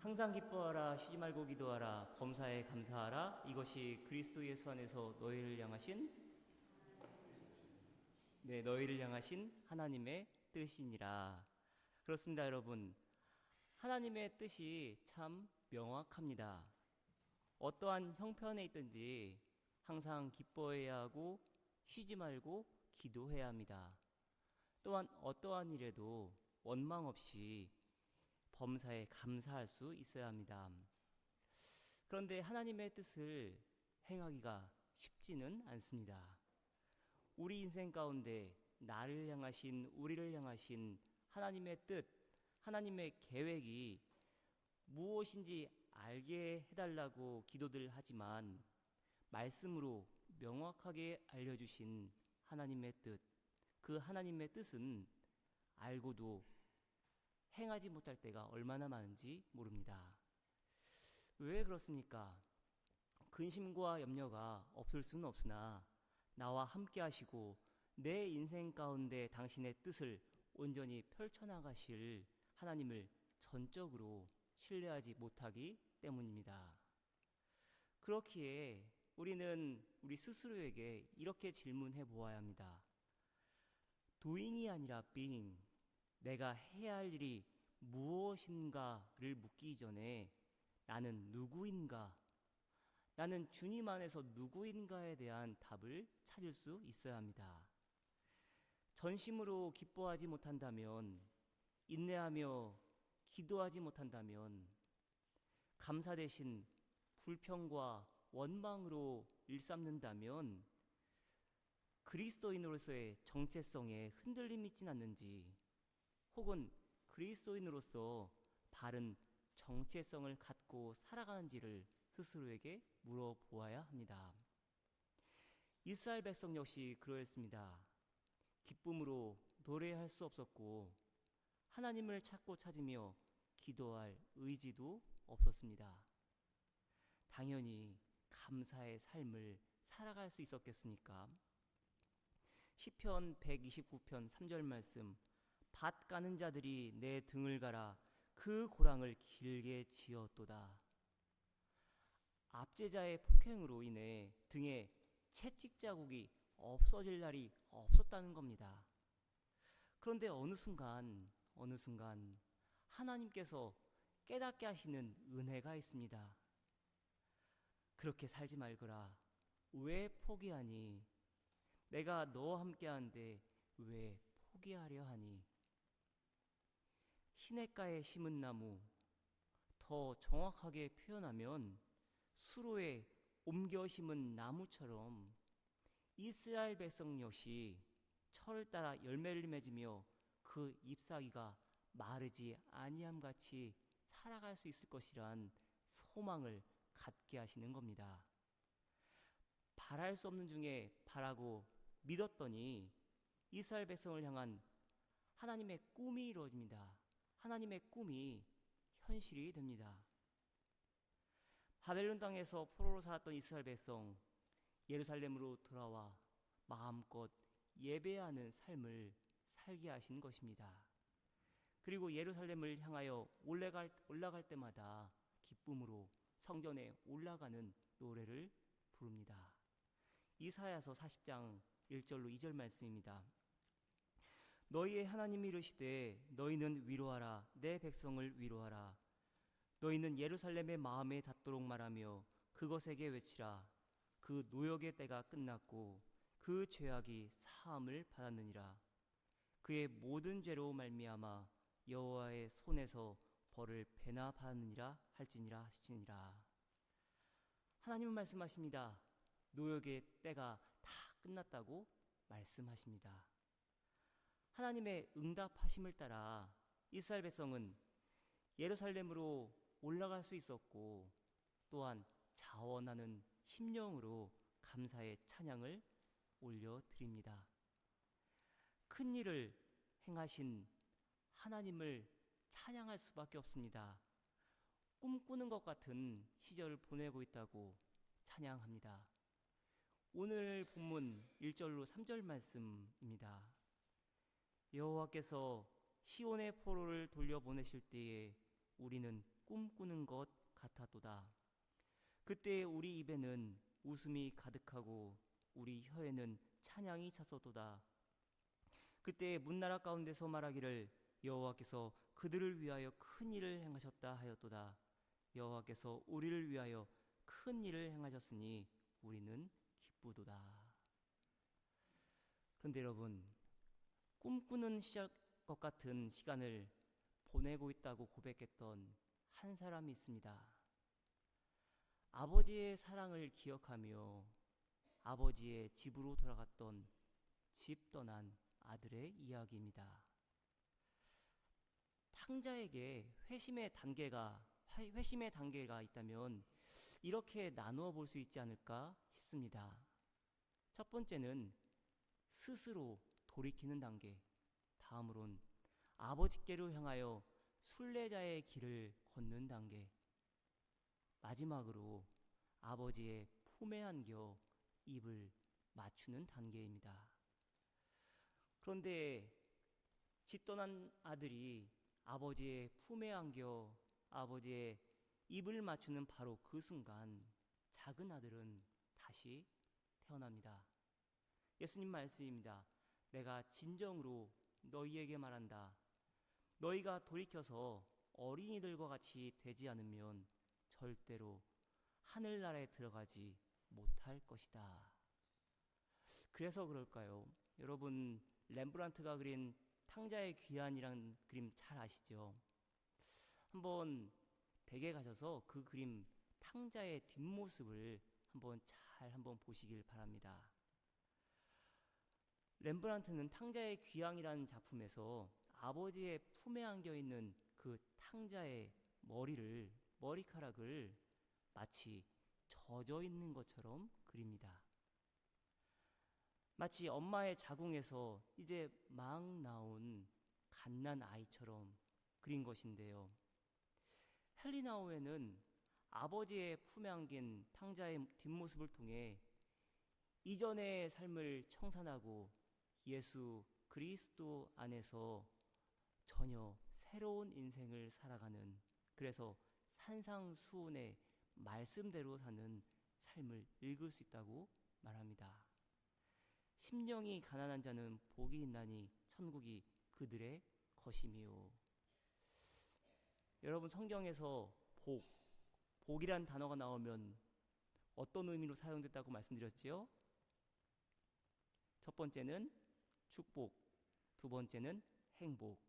항상 기뻐하라, 쉬지 말고 기도하라, 범사에 감사하라. 이것이 그리스도 예수 안에서 너희를 향하신 하나님의 뜻이니라. 그렇습니다, 여러분. 하나님의 뜻이 참 명확합니다. 어떠한 형편에 있든지 항상 기뻐해야 하고 쉬지 말고 기도해야 합니다. 또한 어떠한 일에도 원망 없이 범사에 감사할 수 있어야 합니다. 그런데 하나님의 뜻을 행하기가 쉽지는 않습니다. 우리 인생 가운데 우리를 향하신 하나님의 뜻, 하나님의 계획이 무엇인지 알게 해달라고 기도들 하지만 말씀으로 명확하게 알려주신 하나님의 뜻, 그 하나님의 뜻은 알고도 행하지 못할 때가 얼마나 많은지 모릅니다. 왜 그렇습니까? 근심과 염려가 없을 수는 없으나 나와 함께 하시고 내 인생 가운데 당신의 뜻을 온전히 펼쳐나가실 하나님을 전적으로 신뢰하지 못하기 때문입니다. 그렇기에 우리는 우리 스스로에게 이렇게 질문해 보아야 합니다. doing이 아니라 being, 내가 해야 할 일이 무엇인가를 묻기 전에 나는 누구인가? 나는 주님 안에서 누구인가에 대한 답을 찾을 수 있어야 합니다. 전심으로 기뻐하지 못한다면, 인내하며 기도하지 못한다면, 감사 대신 불평과 원망으로 일삼는다면 그리스도인으로서의 정체성에 흔들림이 있진 않는지, 혹은 그리스도인으로서 바른 정체성을 갖고 살아가는지를 스스로에게 물어보아야 합니다. 이스라엘 백성 역시 그러했습니다. 기쁨으로 노래할 수 없었고 하나님을 찾고 찾으며 기도할 의지도 없었습니다. 당연히 감사의 삶을 살아갈 수 있었겠습니까? 시편 129편 3절 말씀, 밭 가는 자들이 내 등을 갈아 그 고랑을 길게 지었도다. 압제자의 폭행으로 인해 등에 채찍 자국이 없어질 날이 없었다는 겁니다. 그런데 어느 순간 하나님께서 깨닫게 하시는 은혜가 있습니다. 그렇게 살지 말거라. 왜 포기하니? 내가 너와 함께 하는데 왜 포기하려 하니? 시냇가에 심은 나무, 더 정확하게 표현하면 수로에 옮겨 심은 나무처럼 이스라엘 백성 역시 철을 따라 열매를 맺으며 그 잎사귀가 마르지 아니함 같이 살아갈 수 있을 것이란 소망을 갖게 하시는 겁니다. 바랄 수 없는 중에 바라고 믿었더니 이스라엘 백성을 향한 하나님의 꿈이 이루어집니다. 하나님의 꿈이 현실이 됩니다. 바벨론 땅에서 포로로 살았던 이스라엘 백성, 예루살렘으로 돌아와 마음껏 예배하는 삶을 살게 하신 것입니다. 그리고 예루살렘을 향하여 올라갈 때마다 기쁨으로 성전에 올라가는 노래를 부릅니다. 이사야서 40장 1절로 2절 말씀입니다. 너희의 하나님이 이르시되 너희는 위로하라, 내 백성을 위로하라. 너희는 예루살렘의 마음에 닿도록 말하며 그것에게 외치라. 그 노역의 때가 끝났고 그 죄악이 사함을 받았느니라. 그의 모든 죄로 말미암아 여호와의 손에서 벌을 배나 받았느니라 할지니라 하시니라. 하나님은 말씀하십니다. 노역의 때가 다 끝났다고 말씀하십니다. 하나님의 응답하심을 따라 이스라엘 백성은 예루살렘으로 올라갈 수 있었고 또한 자원하는 심령으로 감사의 찬양을 올려드립니다. 큰 일을 행하신 하나님을 찬양할 수밖에 없습니다. 꿈꾸는 것 같은 시절을 보내고 있다고 찬양합니다. 오늘 본문 1절로 3절 말씀입니다. 여호와께서 시온의 포로를 돌려보내실 때에 우리는 꿈꾸는 것 같았도다. 그때 우리 입에는 웃음이 가득하고 우리 혀에는 찬양이 찼었도다. 그때 문나라 가운데서 말하기를 여호와께서 그들을 위하여 큰 일을 행하셨다 하였도다. 여호와께서 우리를 위하여 큰 일을 행하셨으니 우리는 기쁘도다. 그런데 여러분, 꿈꾸는 것 같은 시간을 보내고 있다고 고백했던 한 사람이 있습니다. 아버지의 사랑을 기억하며 아버지의 집으로 돌아갔던 집 떠난 아들의 이야기입니다. 탕자에게 회심의 단계가 있다면 이렇게 나누어 볼 수 있지 않을까 싶습니다. 첫 번째는 스스로 돌이키는 단계, 다음으론 아버지께로 향하여 순례자의 길을 걷는 단계, 마지막으로 아버지의 품에 안겨 입을 맞추는 단계입니다. 그런데 집 떠난 아들이 아버지의 품에 안겨 아버지의 입을 맞추는 바로 그 순간 작은 아들은 다시 태어납니다. 예수님 말씀입니다. 내가 진정으로 너희에게 말한다. 너희가 돌이켜서 어린이들과 같이 되지 않으면 절대로 하늘나라에 들어가지 못할 것이다. 그래서 그럴까요? 여러분, 렘브란트가 그린 탕자의 귀환이라는 그림 잘 아시죠? 한번 댁에 가셔서 그 그림 탕자의 뒷모습을 한번 보시길 바랍니다. 렘브란트는 탕자의 귀향이라는 작품에서 아버지의 품에 안겨 있는 그 탕자의 머리카락을 마치 젖어 있는 것처럼 그립니다. 마치 엄마의 자궁에서 이제 막 나온 갓난 아이처럼 그린 것인데요. 헬리나 오웬은 아버지의 품에 안긴 탕자의 뒷모습을 통해 이전의 삶을 청산하고 예수 그리스도 안에서 전혀 새로운 인생을 살아가는, 그래서 산상수훈의 말씀대로 사는 삶을 읽을 수 있다고 말합니다. 심령이 가난한 자는 복이 있나니 천국이 그들의 것이미요. 여러분, 성경에서 복이란 단어가 나오면 어떤 의미로 사용됐다고 말씀드렸지요? 첫 번째는 축복, 두 번째는 행복.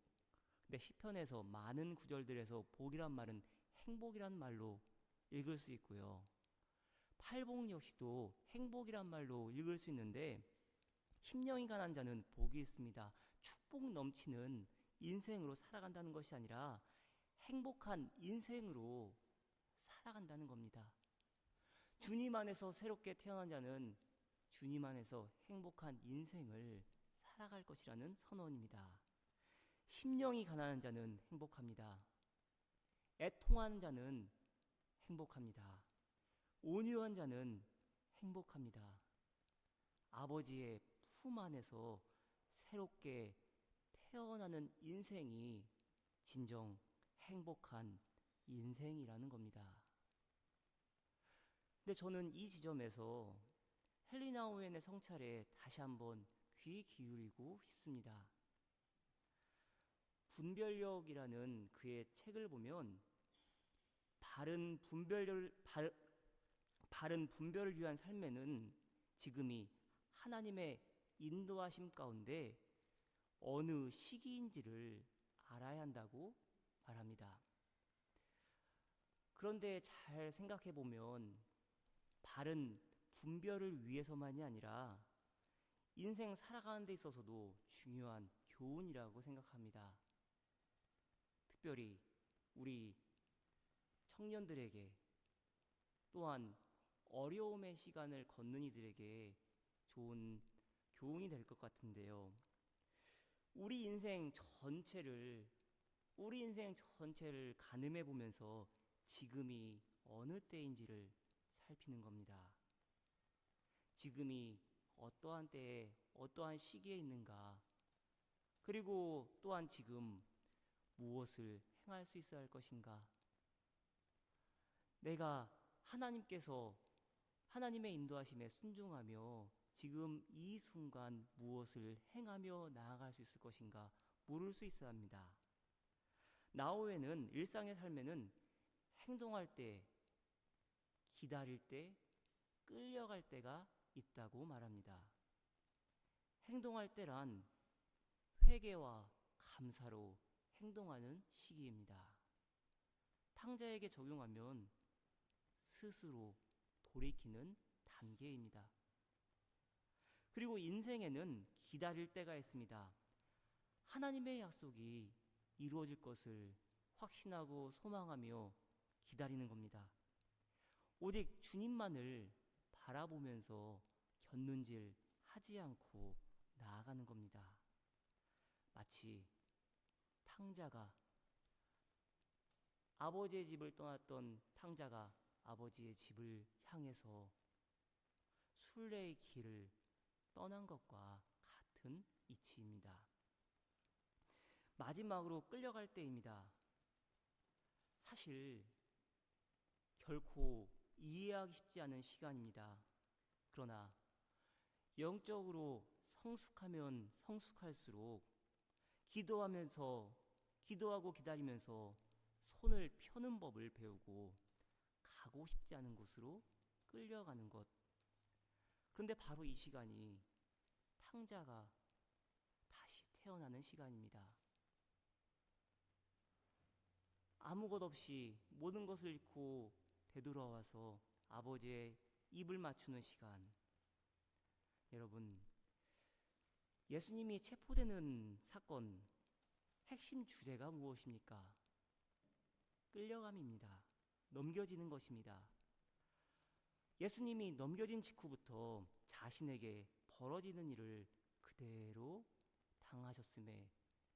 근데 시편에서 많은 구절들에서 복이란 말은 행복이란 말로 읽을 수 있고요. 팔복 역시도 행복이란 말로 읽을 수 있는데, 심령이 가난한 자는 복이 있습니다. 축복 넘치는 인생으로 살아간다는 것이 아니라 행복한 인생으로 살아간다는 겁니다. 주님 안에서 새롭게 태어난 자는 주님 안에서 행복한 인생을 살아갈 것이라는 선언입니다. 심령이 가난한 자는 행복합니다. 애통한 자는 행복합니다. 온유한 자는 행복합니다. 아버지의 품 안에서 새롭게 태어나는 인생이 진정 행복한 인생이라는 겁니다. 근데 저는 이 지점에서 헬리나 오웬의 성찰에 다시 한번 귀 기울이고 싶습니다. 분별력이라는 그의 책을 보면 바른 분별을 위한 삶에는 지금이 하나님의 인도하심 가운데 어느 시기인지를 알아야 한다고 말합니다. 그런데 잘 생각해 보면 바른 분별을 위해서만이 아니라 인생 살아가는 데 있어서도 중요한 교훈이라고 생각합니다. 특별히 우리 청년들에게, 또한 어려움의 시간을 걷는 이들에게 좋은 교훈이 될 것 같은데요. 우리 인생 전체를 가늠해 보면서 지금이 어느 때인지를 살피는 겁니다. 지금이 어떠한 때에 어떠한 시기에 있는가, 그리고 또한 지금 무엇을 행할 수 있어야 할 것인가? 내가 하나님의 인도하심에 순종하며 지금 이 순간 무엇을 행하며 나아갈 수 있을 것인가 물을 수 있어야 합니다. 나 외에는 일상의 삶에는 행동할 때, 기다릴 때, 끌려갈 때가 있다고 말합니다. 행동할 때란 회개와 감사로 행동하는 시기입니다. 탕자에게 적용하면 스스로 돌이키는 단계입니다. 그리고 인생에는 기다릴 때가 있습니다. 하나님의 약속이 이루어질 것을 확신하고 소망하며 기다리는 겁니다. 오직 주님만을 바라보면서 견눈질 하지 않고 나아가는 겁니다. 마치 탕자가 아버지의 집을 떠났던 탕자가 아버지의 집을 향해서 순례의 길을 떠난 것과 같은 이치입니다. 마지막으로 끌려갈 때입니다. 사실 결코 이해하기 쉽지 않은 시간입니다. 그러나 영적으로 성숙하면 성숙할수록 기도하고 기다리면서 손을 펴는 법을 배우고 가고 싶지 않은 곳으로 끌려가는 것. 그런데 바로 이 시간이 탕자가 다시 태어나는 시간입니다. 아무것 없이 모든 것을 잃고 되돌아와서 아버지의 입을 맞추는 시간. 여러분, 예수님이 체포되는 사건 핵심 주제가 무엇입니까? 끌려감입니다. 넘겨지는 것입니다. 예수님이 넘겨진 직후부터 자신에게 벌어지는 일을 그대로 당하셨음에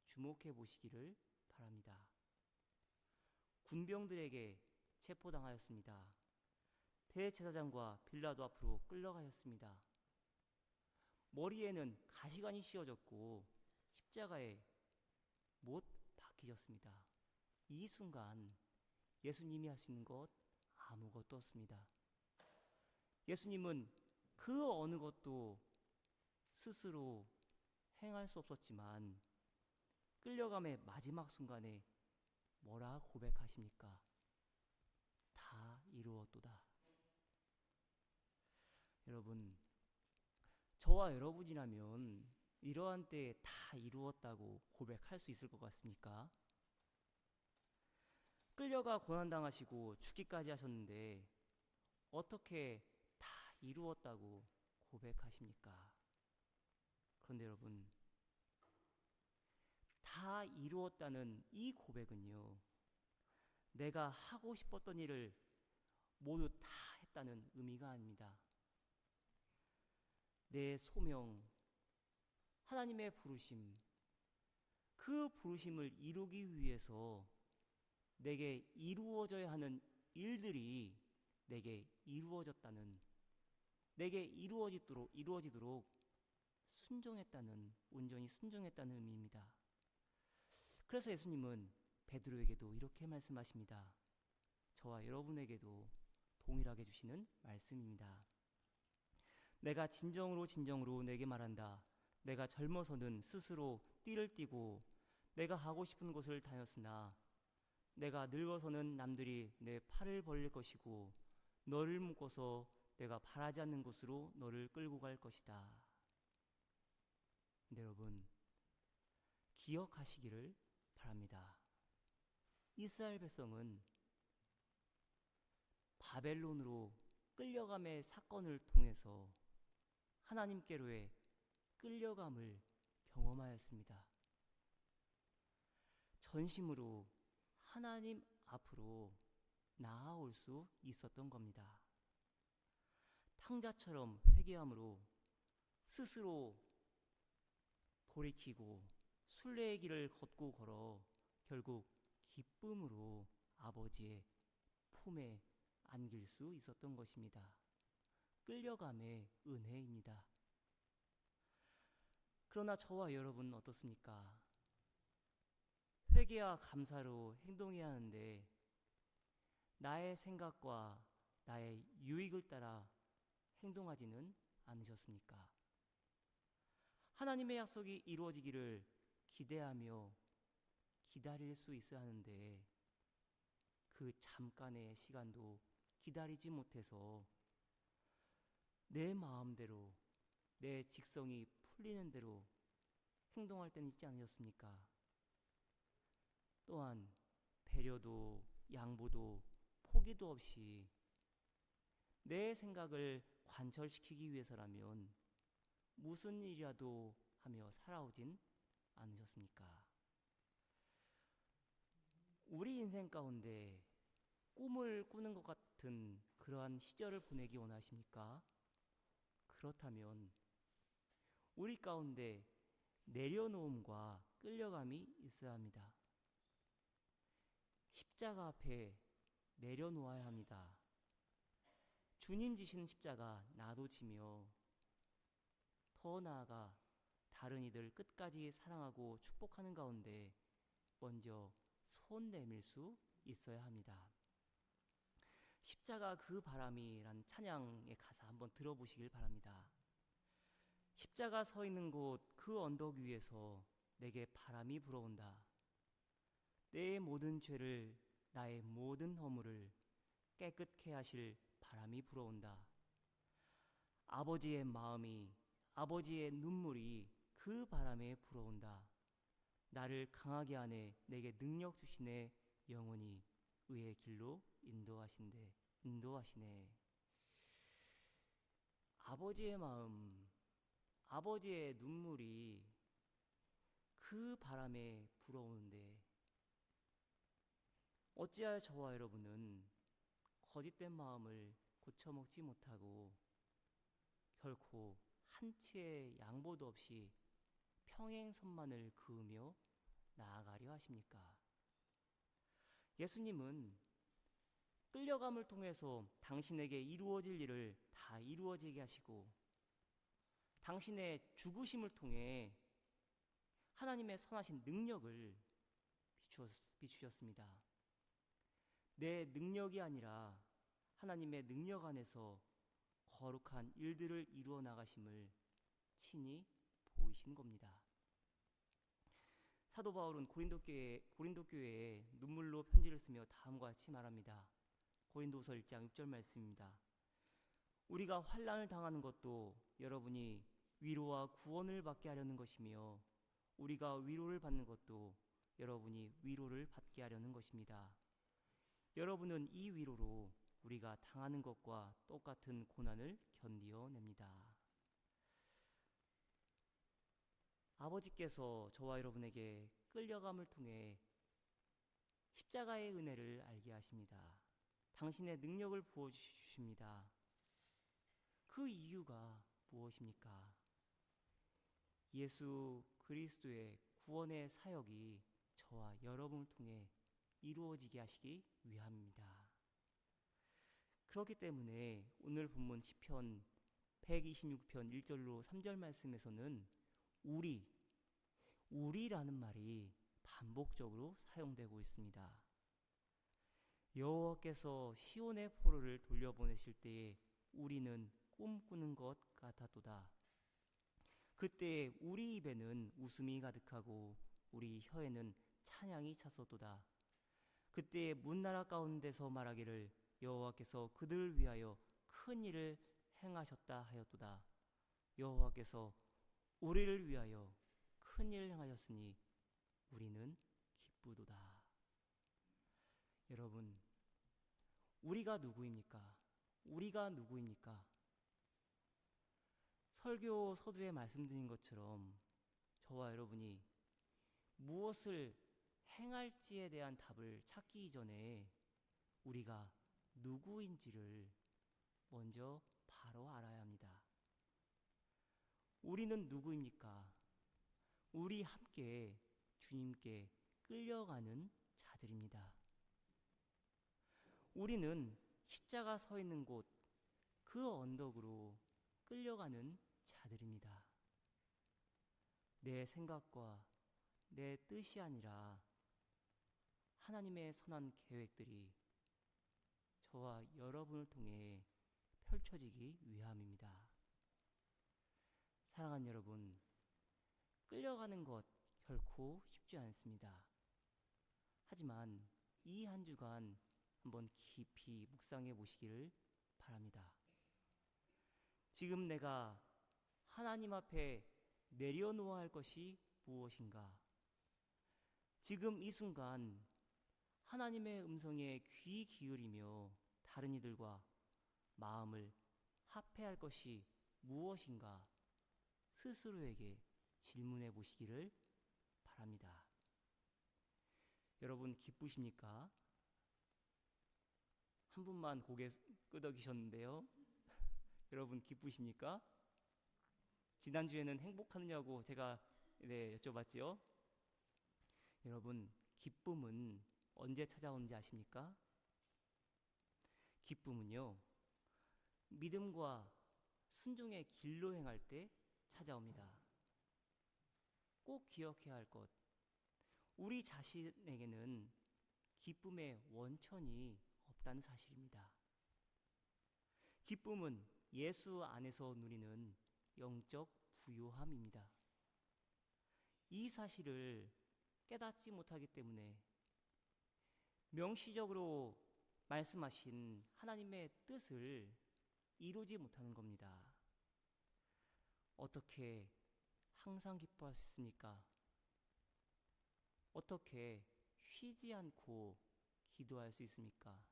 주목해 보시기를 바랍니다. 군병들에게 체포당하였습니다. 대제사장과 빌라도 앞으로 끌려가셨습니다. 머리에는 가시관이 씌워졌고 십자가에 못 박히셨습니다. 이 순간 예수님이 할 수 있는 것 아무것도 없습니다. 예수님은 그 어느 것도 스스로 행할 수 없었지만 끌려감의 마지막 순간에 뭐라 고백하십니까? 다 이루었도다. 여러분, 저와 여러분이라면 이러한 때에 다 이루었다고 고백할 수 있을 것 같습니까? 끌려가 고난당하시고 죽기까지 하셨는데 어떻게 다 이루었다고 고백하십니까? 그런데 여러분, 다 이루었다는 이 고백은요, 내가 하고 싶었던 일을 모두 다 했다는 의미가 아닙니다. 내 소명, 하나님의 부르심, 그 부르심을 이루기 위해서 내게 이루어져야 하는 일들이 내게 이루어졌다는, 내게 이루어지도록 순종했다는, 온전히 순종했다는 의미입니다. 그래서 예수님은 베드로에게도 이렇게 말씀하십니다. 저와 여러분에게도 동일하게 주시는 말씀입니다. 내가 진정으로 내게 말한다. 내가 젊어서는 스스로 띠를 띠고 내가 하고 싶은 곳을 다녔으나 내가 늙어서는 남들이 내 팔을 벌릴 것이고 너를 묶어서 내가 바라지 않는 곳으로 너를 끌고 갈 것이다. 근데 여러분, 기억하시기를 바랍니다. 이스라엘 백성은 바벨론으로 끌려감의 사건을 통해서 하나님께로의 끌려감을 경험하였습니다. 전심으로 하나님 앞으로 나아올 수 있었던 겁니다. 탕자처럼 회개함으로 스스로 돌이키고 순례의 길을 걷고 걸어 결국 기쁨으로 아버지의 품에 안길 수 있었던 것입니다. 끌려감의 은혜입니다. 그러나 저와 여러분은 어떻습니까? 회개와 감사로 행동해야 하는데 나의 생각과 나의 유익을 따라 행동하지는 않으셨습니까? 하나님의 약속이 이루어지기를 기대하며 기다릴 수 있어야 하는데 그 잠깐의 시간도 기다리지 못해서 내 마음대로 내 직성이 풀리는 대로 행동할 때는 있지 않으셨습니까? 또한 배려도 양보도 포기도 없이 내 생각을 관철시키기 위해서라면 무슨 일이라도 하며 살아오진 않으셨습니까? 우리 인생 가운데 꿈을 꾸는 것 같은 그러한 시절을 보내기 원하십니까? 그렇다면 우리 가운데 내려놓음과 끌려감이 있어야 합니다. 십자가 앞에 내려놓아야 합니다. 주님 지신 십자가 나도 지며 더 나아가 다른 이들 끝까지 사랑하고 축복하는 가운데 먼저 손 내밀 수 있어야 합니다. 십자가 그 바람이란 찬양의 가사 한번 들어보시길 바랍니다. 십자가 서 있는 곳 그 언덕 위에서 내게 바람이 불어온다. 내 모든 죄를 나의 모든 허물을 깨끗게 하실 바람이 불어온다. 아버지의 마음이 아버지의 눈물이 그 바람에 불어온다. 나를 강하게 하네 내게 능력 주시네 영원히 의의 길로 인도하시네. 아버지의 마음, 아버지의 눈물이 그 바람에 불어오는데 어찌하여 저와 여러분은 거짓된 마음을 고쳐먹지 못하고 결코 한치의 양보도 없이 평행선만을 그으며 나아가려 하십니까? 예수님은 끌려감을 통해서 당신에게 이루어질 일을 다 이루어지게 하시고 당신의 죽으심을 통해 하나님의 선하신 능력을 비추셨습니다. 내 능력이 아니라 하나님의 능력 안에서 거룩한 일들을 이루어 나가심을 친히 보이신 겁니다. 사도 바울은 고린도 교회에 눈물로 편지를 쓰며 다음과 같이 말합니다. 고린도서 1장 6절 말씀입니다. 우리가 환난을 당하는 것도 여러분이 위로와 구원을 받게 하려는 것이며 우리가 위로를 받는 것도 여러분이 위로를 받게 하려는 것입니다. 여러분은 이 위로로 우리가 당하는 것과 똑같은 고난을 견디어냅니다. 아버지께서 저와 여러분에게 끌려감을 통해 십자가의 은혜를 알게 하십니다. 당신의 능력을 부어주십니다. 그 이유가 무엇입니까? 예수 그리스도의 구원의 사역이 저와 여러분을 통해 이루어지게 하시기 위함입니다. 그렇기 때문에 오늘 본문 시편 126편 1절로 3절 말씀에서는 우리라는 말이 반복적으로 사용되고 있습니다. 여호와께서 시온의 포로를 돌려보내실 때에 우리는 꿈꾸는 것 같았도다. 그때 우리 입에는 웃음이 가득하고 우리 혀에는 찬양이 찼었도다. 그때 문나라 가운데서 말하기를 여호와께서 그들을 위하여 큰 일을 행하셨다 하였도다. 여호와께서 우리를 위하여 큰 일을 행하셨으니 우리는 기쁘도다. 여러분, 우리가 누구입니까? 우리가 누구입니까? 설교 서두에 말씀드린 것처럼 저와 여러분이 무엇을 행할지에 대한 답을 찾기 이전에 우리가 누구인지를 먼저 바로 알아야 합니다. 우리는 누구입니까? 우리 함께 주님께 끌려가는 자들입니다. 우리는 십자가 서 있는 곳, 그 언덕으로 끌려가는 자들입니다. 내 생각과 내 뜻이 아니라 하나님의 선한 계획들이 저와 여러분을 통해 펼쳐지기 위함입니다. 사랑하는 여러분, 끌려가는 것 결코 쉽지 않습니다. 하지만 이 한 주간 한번 깊이 묵상해 보시기를 바랍니다. 지금 내가 하나님 앞에 내려놓아야 할 것이 무엇인가? 지금 이 순간 하나님의 음성에 귀 기울이며 다른 이들과 마음을 합해할 것이 무엇인가? 스스로에게 질문해 보시기를 바랍니다. 여러분 기쁘십니까? 한 분만 고개 끄덕이셨는데요. 여러분 기쁘십니까? 지난주에는 행복하느냐고 제가 여쭤봤지요. 여러분 기쁨은 언제 찾아오는지 아십니까? 기쁨은요, 믿음과 순종의 길로 행할 때 찾아옵니다. 꼭 기억해야 할 것, 우리 자신에게는 기쁨의 원천이 없다는 사실입니다. 기쁨은 예수 안에서 누리는 영적 부요함입니다. 이 사실을 깨닫지 못하기 때문에 명시적으로 말씀하신 하나님의 뜻을 이루지 못하는 겁니다. 어떻게 항상 기뻐할 수 있습니까? 어떻게 쉬지 않고 기도할 수 있습니까?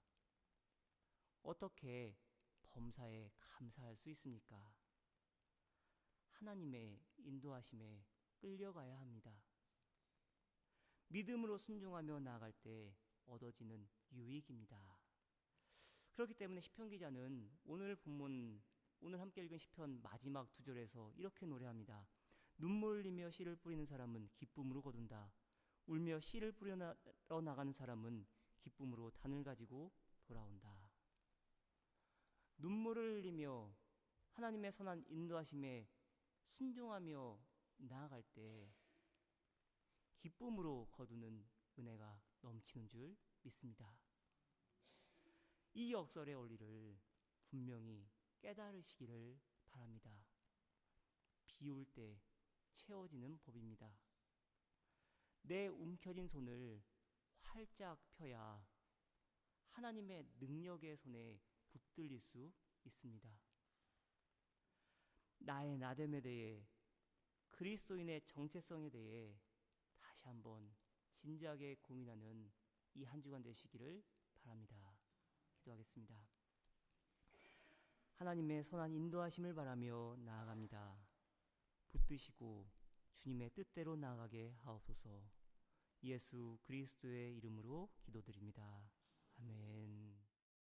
어떻게 범사에 감사할 수 있습니까? 하나님의 인도하심에 끌려가야 합니다. 믿음으로 순종하며 나아갈 때 얻어지는 유익입니다. 그렇기 때문에 시편 기자는 오늘 본문, 오늘 함께 읽은 시편 마지막 두 절에서 이렇게 노래합니다. 눈물 흘리며 씨를 뿌리는 사람은 기쁨으로 거둔다. 울며 씨를 뿌려 나가는 사람은 기쁨으로 단을 가지고 돌아온다. 눈물을 흘리며 하나님의 선한 인도하심에 순종하며 나아갈 때 기쁨으로 거두는 은혜가 넘치는 줄 믿습니다. 이 역설의 원리를 분명히 깨달으시기를 바랍니다. 비울 때 채워지는 법입니다. 내 움켜진 손을 활짝 펴야 하나님의 능력의 손에 붙들릴 수 있습니다. 나의 나됨에 대해, 그리스도인의 정체성에 대해 다시 한번 진지하게 고민하는 이 한 주간 되시기를 바랍니다. 기도하겠습니다. 하나님의 선한 인도하심을 바라며 나아갑니다. 붙드시고 주님의 뜻대로 나아가게 하옵소서. 예수 그리스도의 이름으로 기도드립니다. 아멘.